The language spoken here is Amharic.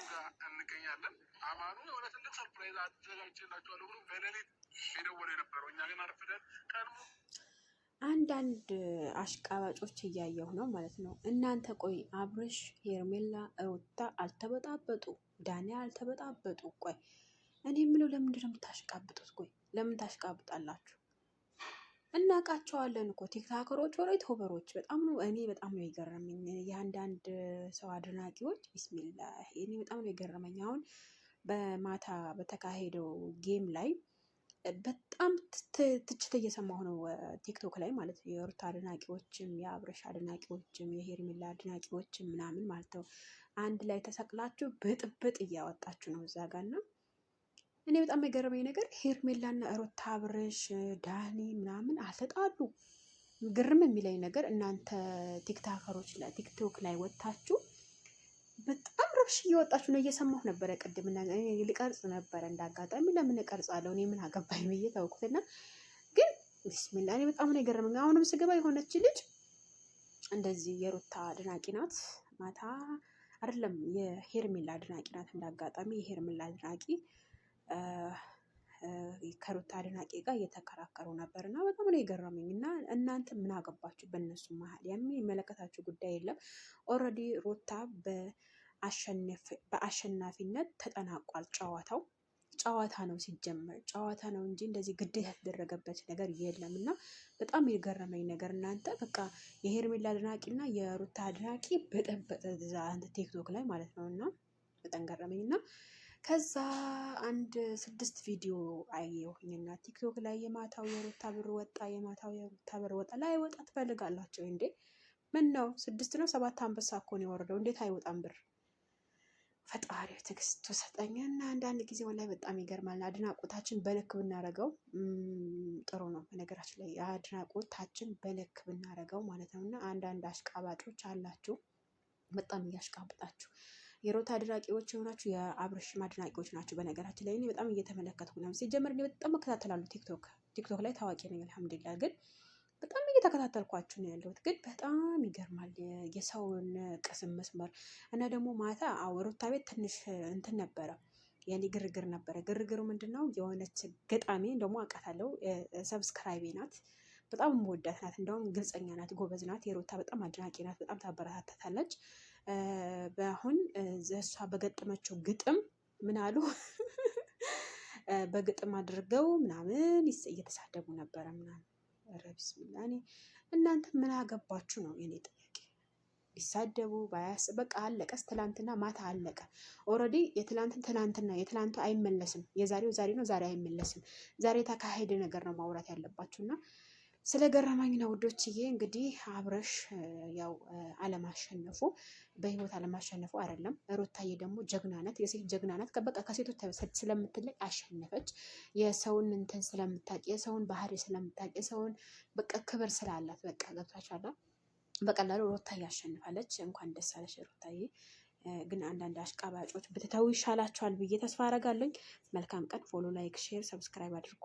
ጋር እንገኛለን። አማኑ የሆነ ትልቅ ሰርፕራይዝ አዘጋጅቼላችኋለሁ ብሎ በሌሊት የደወለ የነበረው እኛ ግን አርፍደን ቀድሞ አንዳንድ አሽቃባጮች እያየሁ ነው ማለት ነው። እናንተ ቆይ አብርሽ፣ ሄርሜላ፣ ሩታ አልተበጣበጡ፣ ዳኒ አልተበጣበጡ። ቆይ እኔ የምለው ለምንድን ነው የምታሽቃብጡት? ቆይ ለምን ታሽቃብጣላችሁ? እናውቃቸዋለን እኮ ቲክታከሮች ወደ ዩቲዩበሮች በጣም ነው የገረመኝ። የአንዳንድ ሰው አድናቂዎች ቢስሚላ እኔ በጣም ነው የገረመኝ። አሁን በማታ በተካሄደው ጌም ላይ በጣም ትችት እየሰማሁ ነው ቲክቶክ ላይ ማለት ነው። የሩታ አድናቂዎችም የአብረሽ አድናቂዎችም የሄርሜላ አድናቂዎችም ምናምን ማለት ነው አንድ ላይ ተሰቅላችሁ ብጥብጥ እያወጣችሁ ነው እዛ ጋር እና እኔ በጣም የገረመኝ ነገር ሄርሜላና ሩታ አብረሽ ዳኒ ምናምን አልተጣሉ። ግርም የሚለኝ ነገር እናንተ ቲክታከሮች ላይ ቲክቶክ ላይ ወጥታችሁ በጣም ረብሽ እየወጣችሁ ነው። እየሰማሁ ነበረ ቅድም እና ልቀርጽ ነበረ እንዳጋጣሚ ለምን እቀርጻለሁ እኔ ምን አገባኝ ብዬ ታውኩትና፣ ግን ቢስሚላ እኔ በጣም ነው የገረመኝ። አሁንም ስገባ የሆነች ልጅ እንደዚህ የሩታ አድናቂ ናት፣ ማታ አይደለም የሄርሜላ አድናቂ ናት። እንዳጋጣሚ የሄርሜላ አድናቂ ከሩታ አድናቂ ጋር እየተከራከሩ ነበር እና በጣም ነው የገረመኝ። እና እናንተ ምን አገባችሁ በእነሱ መሀል? የሚመለከታችሁ ጉዳይ የለም። ኦልሬዲ ሩታ በአሸናፊነት ተጠናቋል። ጨዋታ ነው ሲጀመር ጨዋታ ነው እንጂ እንደዚህ ግዴታ የተደረገበት ነገር የለም። እና በጣም የገረመኝ ነገር እናንተ በቃ የሄርሜላ አድናቂ እና የሩታ አድናቂ በጠበጠ ቲክቶክ ላይ ማለት ነው። እና በጣም ገረመኝ እና ከዛ አንድ 6 ቪዲዮ አየሁኝና ቲክቶክ ላይ የማታው የሩታ ብር ወጣ፣ የማታው የሩታ ብር ወጣ። ላይ ወጣ ትፈልጋላችሁ እንዴ? ምን ነው 6 ነው 7 አንበሳ እኮ ነው የወረደው። እንዴት አይወጣም ብር? ፈጣሪ ትዕግስቱ ሰጠኝና አንዳንድ ጊዜ ወላሂ በጣም ይገርማል። አድናቆታችን በልክ ብናረገው ጥሩ ነው። በነገራችን ላይ አድናቆታችን በልክ ብናረገው ማለት ነው። እና አንዳንድ አሽቃባጮች አላችሁ በጣም እያሽቃብጣችሁ የሩታ አድናቂዎች የሆናችሁ የአብርሽም አድናቂዎች ናቸው። በነገራችን ላይ እኔ በጣም እየተመለከትኩ ነው። ሲጀመር እኔ በጣም እከታተላለሁ ቲክቶክ ላይ ታዋቂ ነኝ አልሐምዱሊላህ። ግን በጣም እየተከታተልኳችሁ ነው ያለሁት። ግን በጣም ይገርማል የሰውን ቅስም መስመር እና ደግሞ ማታ ሩታ ቤት ትንሽ እንትን ነበረ ያኔ ግርግር ነበረ። ግርግሩ ምንድነው? የሆነች ገጣሚ ደግሞ አውቃታለሁ፣ ሰብስክራይቤ ናት፣ በጣም የምወዳት ናት። እንደውም ግልጸኛ ናት፣ ጎበዝ ናት። የሩታ በጣም አድናቂ ናት፣ በጣም ታበረታታለች። በአሁን እሷ በገጠመችው ግጥም ምን አሉ በግጥም አድርገው ምናምን እየተሳደቡ ነበረ ምናምን። ኧረ ቢስሚላ እኔ እናንተ ምን አገባችሁ ነው የኔ ጥያቄ። ቢሳደቡ ባያስ በቃ አለቀስ። ትላንትና ማታ አለቀ ኦልሬዲ። ትላንትና የትላንቱ አይመለስም። የዛሬው ዛሬ ነው፣ ዛሬ አይመለስም። ዛሬ የተካሄደ ነገር ነው ማውራት ያለባችሁና ስለገረመኝ ነው ውዶችዬ። እንግዲህ አብረሽ ያው አለማሸነፉ በህይወት አለማሸነፉ አይደለም። ሩታዬ ደግሞ ጀግና ናት፣ የሴት ጀግና ናት። በቃ ከሴቶች ስለምትለይ አሸነፈች። የሰውን እንትን ስለምታውቅ፣ የሰውን ባህሪ ስለምታውቅ፣ የሰውን በቃ ክብር ስላላት በቃ ገብታችኋል። በቀላሉ ሩታዬ ያሸንፋለች። እንኳን ደስ አለሽ ሩታዬ። ግን አንዳንድ አሽቃባጮች ብትተው ይሻላችኋል ብዬ ተስፋ አደርጋለሁ። መልካም ቀን። ፎሎ፣ ላይክ፣ ሼር፣ ሰብስክራይብ አድርጉ።